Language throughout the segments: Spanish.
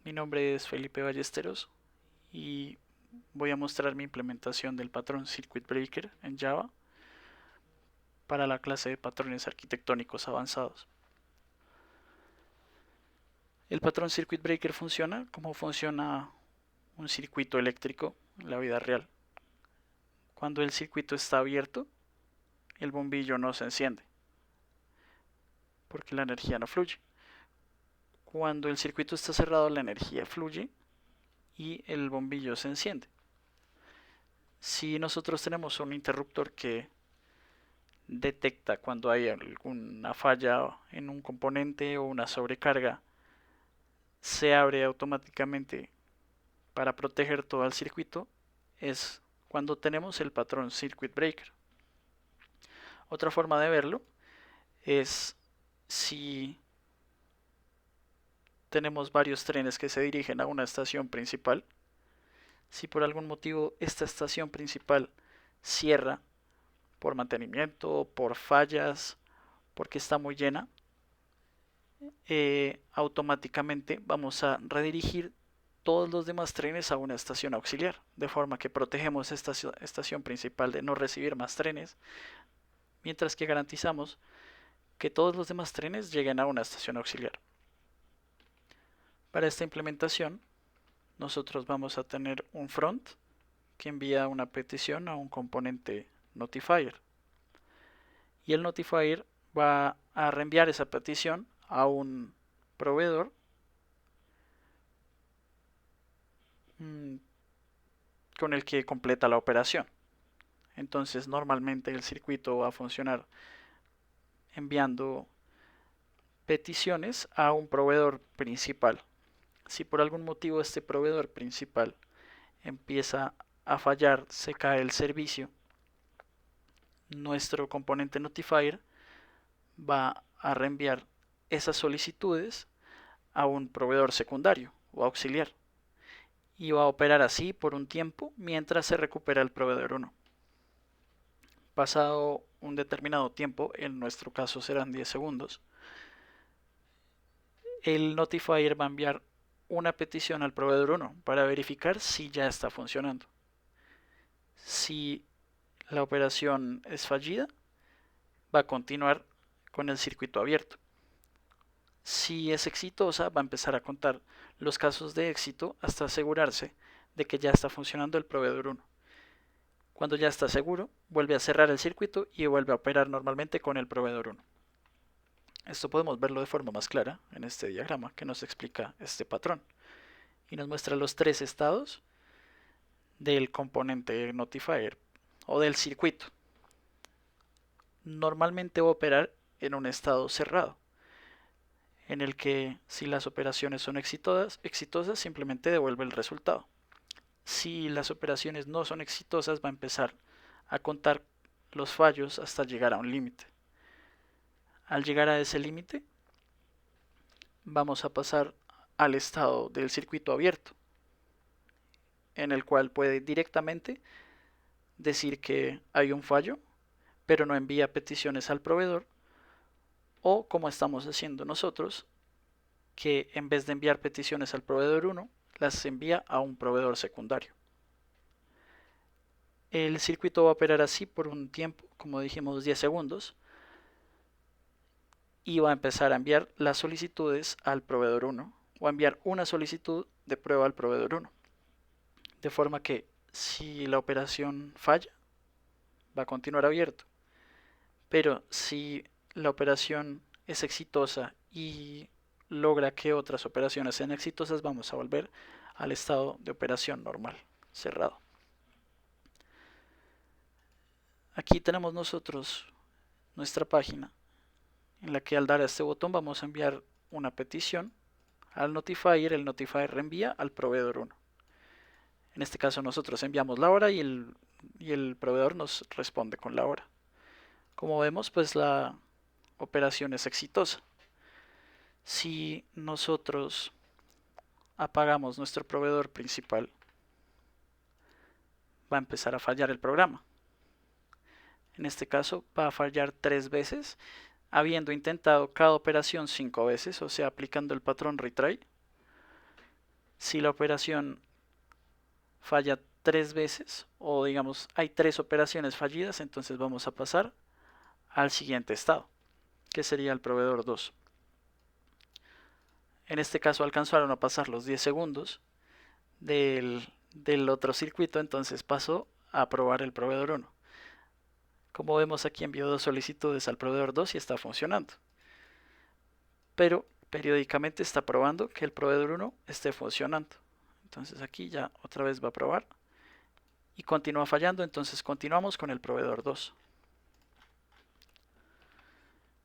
Mi nombre es Felipe Ballesteros y voy a mostrar mi implementación del patrón Circuit Breaker en Java para la clase de patrones arquitectónicos avanzados. El patrón Circuit Breaker funciona como funciona un circuito eléctrico en la vida real. Cuando el circuito está abierto, el bombillo no se enciende porque la energía no fluye. Cuando el circuito está cerrado, la energía fluye y el bombillo se enciende. Si nosotros tenemos un interruptor que detecta cuando hay alguna falla en un componente o una sobrecarga, se abre automáticamente para proteger todo el circuito, es cuando tenemos el patrón Circuit Breaker. Otra forma de verlo es si tenemos varios trenes que se dirigen a una estación principal. Si por algún motivo esta estación principal cierra por mantenimiento, por fallas, porque está muy llena, automáticamente vamos a redirigir todos los demás trenes a una estación auxiliar, de forma que protegemos esta estación principal de no recibir más trenes, mientras que garantizamos que todos los demás trenes lleguen a una estación auxiliar. Para esta implementación, nosotros vamos a tener un front que envía una petición a un componente notifier, y el notifier va a reenviar esa petición a un proveedor con el que completa la operación. Entonces normalmente el circuito va a funcionar enviando peticiones a un proveedor principal. Si por algún motivo este proveedor principal empieza a fallar, se cae el servicio, nuestro componente notifier va a reenviar esas solicitudes a un proveedor secundario o auxiliar y va a operar así por un tiempo mientras se recupera el proveedor 1. Pasado un determinado tiempo, en nuestro caso serán 10 segundos, el notifier va a enviar una petición al proveedor 1 para verificar si ya está funcionando. Si la operación es fallida, va a continuar con el circuito abierto. Si es exitosa, va a empezar a contar los casos de éxito hasta asegurarse de que ya está funcionando el proveedor 1. Cuando ya está seguro, vuelve a cerrar el circuito y vuelve a operar normalmente con el proveedor 1. Esto podemos verlo de forma más clara en este diagrama que nos explica este patrón y nos muestra los tres estados del componente notifier o del circuito. Normalmente va a operar en un estado cerrado, en el que si las operaciones son exitosas simplemente devuelve el resultado. Si las operaciones no son exitosas, va a empezar a contar los fallos hasta llegar a un límite. Al llegar a ese límite, vamos a pasar al estado del circuito abierto, en el cual puede directamente decir que hay un fallo, pero no envía peticiones al proveedor, o como estamos haciendo nosotros, que en vez de enviar peticiones al proveedor 1, las envía a un proveedor secundario. El circuito va a operar así por un tiempo, como dijimos, 10 segundos, y va a empezar a enviar las solicitudes al proveedor 1 o a enviar una solicitud de prueba al proveedor 1. De forma que si la operación falla, va a continuar abierto. Pero si la operación es exitosa y logra que otras operaciones sean exitosas, vamos a volver al estado de operación normal, cerrado. Aquí tenemos nosotros nuestra página, en la que al dar a este botón vamos a enviar una petición al notifier. El notifier reenvía al proveedor 1. En este caso nosotros enviamos la hora y el proveedor nos responde con la hora. Como vemos, pues la operación es exitosa. Si nosotros apagamos nuestro proveedor principal, va a empezar a fallar el programa. En este caso va a fallar 3 veces, habiendo intentado cada operación 5 veces, o sea, aplicando el patrón retry. Si la operación falla 3 veces, o digamos hay 3 operaciones fallidas, entonces vamos a pasar al siguiente estado, que sería el proveedor 2. En este caso alcanzaron a pasar los 10 segundos del otro circuito, entonces pasó a probar el proveedor 1. Como vemos aquí, envió 2 solicitudes al proveedor 2 y está funcionando. Pero periódicamente está probando que el proveedor 1 esté funcionando. Entonces aquí ya otra vez va a probar y continúa fallando, entonces continuamos con el proveedor 2.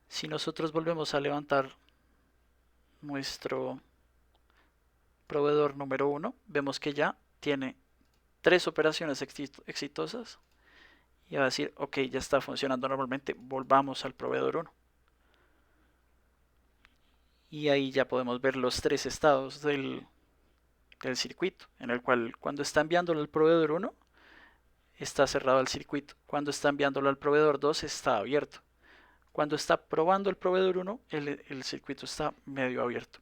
Si nosotros volvemos a levantar nuestro proveedor número 1, vemos que ya tiene 3 operaciones exitosas y va a decir, ok, ya está funcionando normalmente, volvamos al proveedor 1. Y ahí ya podemos ver los 3 estados del circuito, en el cual cuando está enviándolo al proveedor 1 está cerrado el circuito, cuando está enviándolo al proveedor 2 está abierto, cuando está probando el proveedor 1 el circuito está medio abierto.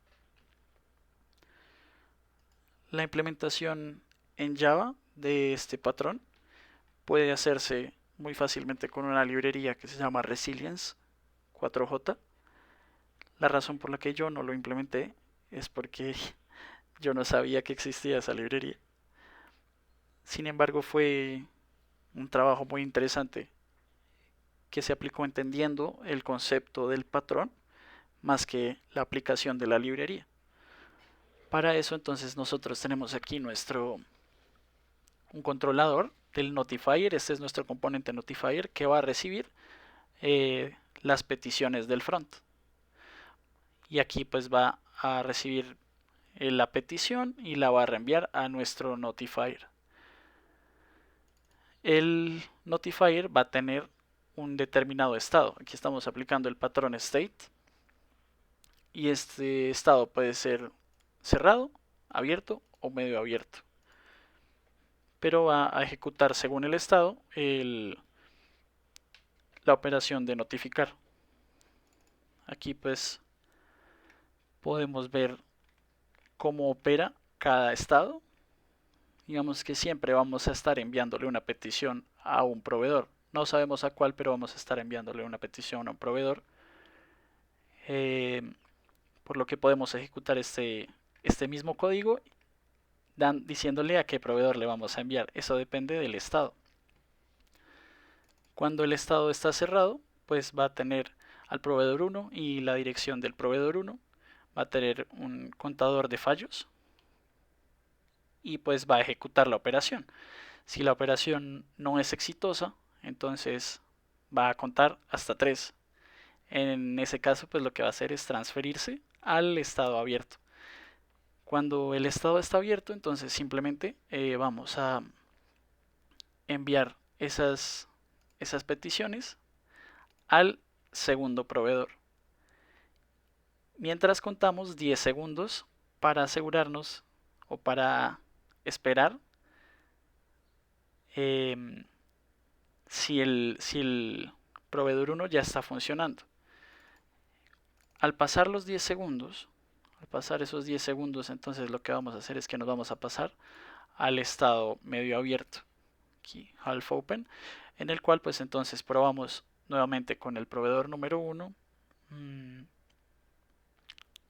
La implementación en Java de este patrón puede hacerse muy fácilmente con una librería que se llama Resilience 4J. La razón por la que yo no lo implementé es porque yo no sabía que existía esa librería. Sin embargo, fue un trabajo muy interesante que se aplicó entendiendo el concepto del patrón más que la aplicación de la librería. Para eso entonces nosotros tenemos aquí un controlador del notifier. Este es nuestro componente notifier que va a recibir las peticiones del front. Y aquí pues va a recibir la petición y la va a reenviar a nuestro notifier. El notifier va a tener un determinado estado. Aquí estamos aplicando el patrón state. Y este estado puede ser cerrado, abierto o medio abierto. Pero va a ejecutar según el estado la operación de notificar. Aquí pues podemos ver cómo opera cada estado. Digamos que siempre vamos a estar enviándole una petición a un proveedor. No sabemos a cuál, pero vamos a estar enviándole una petición a un proveedor. Por lo que podemos ejecutar este mismo código diciéndole a qué proveedor le vamos a enviar. Eso depende del estado. Cuando el estado está cerrado, pues va a tener al proveedor 1 y la dirección del proveedor 1. Va a tener un contador de fallos y pues va a ejecutar la operación. Si la operación no es exitosa, entonces va a contar hasta 3. En ese caso, pues lo que va a hacer es transferirse al estado abierto. Cuando el estado está abierto, entonces simplemente vamos a enviar esas peticiones al segundo proveedor. Mientras contamos 10 segundos para asegurarnos o para esperar si el proveedor 1 ya está funcionando. Al pasar los 10 segundos, al pasar esos 10 segundos, entonces lo que vamos a hacer es que nos vamos a pasar al estado medio abierto, aquí half open, en el cual pues entonces probamos nuevamente con el proveedor número 1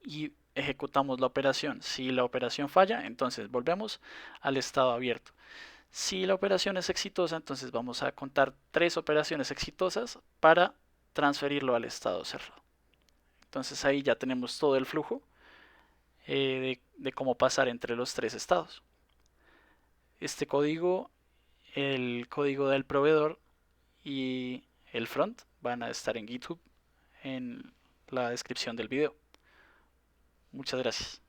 y ejecutamos la operación. Si la operación falla, entonces volvemos al estado abierto. Si la operación es exitosa, entonces vamos a contar 3 operaciones exitosas para transferirlo al estado cerrado. Entonces ahí ya tenemos todo el flujo de cómo pasar entre los 3 estados. Este código, el código del proveedor y el front van a estar en GitHub en la descripción del video. Muchas gracias.